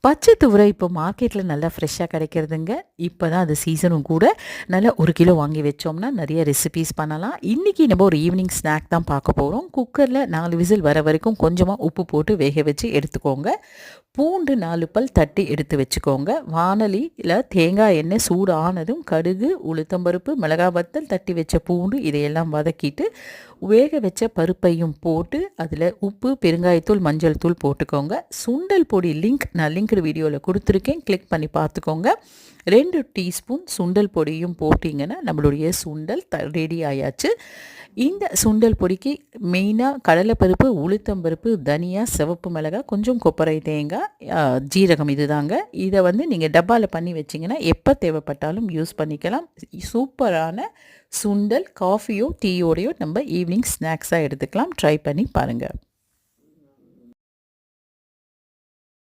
பச்சை துவரை இப்போ மார்க்கெட்டில் நல்லா ஃப்ரெஷ்ஷாக கிடைக்கிறதுங்க. இப்போ தான் அது சீசனும் கூட. நல்லா 1 கிலோ வாங்கி வச்சோம்னா நிறைய ரெசிபீஸ் பண்ணலாம். இன்றைக்கி நம்ம ஒரு ஈவினிங் ஸ்நாக் தான் பார்க்க போகிறோம். குக்கரில் 4 விசில் வர வரைக்கும் கொஞ்சமாக உப்பு போட்டு வேக வச்சு எடுத்துக்கோங்க. பூண்டு 4 பல் தட்டி எடுத்து வச்சுக்கோங்க. வாணலியில் தேங்காய் எண்ணெய் சூடு ஆனதும் கடுகு, உளுத்தம்பருப்பு, மிளகாய் வத்தல், தட்டி வச்ச பூண்டு இதையெல்லாம் வதக்கிட்டு வேக வச்ச பருப்பையும் போட்டு அதில் உப்பு, பெருங்காயத்தூள், மஞ்சள் தூள் போட்டுக்கோங்க. சுண்டல் பொடி நான் லிங்க்டு வீடியோவில் கொடுத்துருக்கேன், கிளிக் பண்ணி பார்த்துக்கோங்க. 2 டீஸ்பூன் சுண்டல் பொடியும் போட்டிங்கன்னா நம்மளுடைய சுண்டல் ரெடி ஆயாச்சு. இந்த சுண்டல் பொடிக்கு மெயினாக கடலைப்பருப்பு, உளுத்தம்பருப்பு, தனியா, சிவப்பு மிளகாய், கொஞ்சம் கொப்பரை தேங்காய், ஜீரகம் இதுதாங்க. இதை நீங்கள் டப்பாவில் பண்ணி வச்சிங்கன்னா எப்போ தேவைப்பட்டாலும் யூஸ் பண்ணிக்கலாம். சூப்பரான சுண்டல் காஃபியோ டீயோடையோ நம்ம ஈவினிங் ஸ்நாக்ஸாக எடுத்துக்கலாம். ட்ரை பண்ணி பாருங்கள்.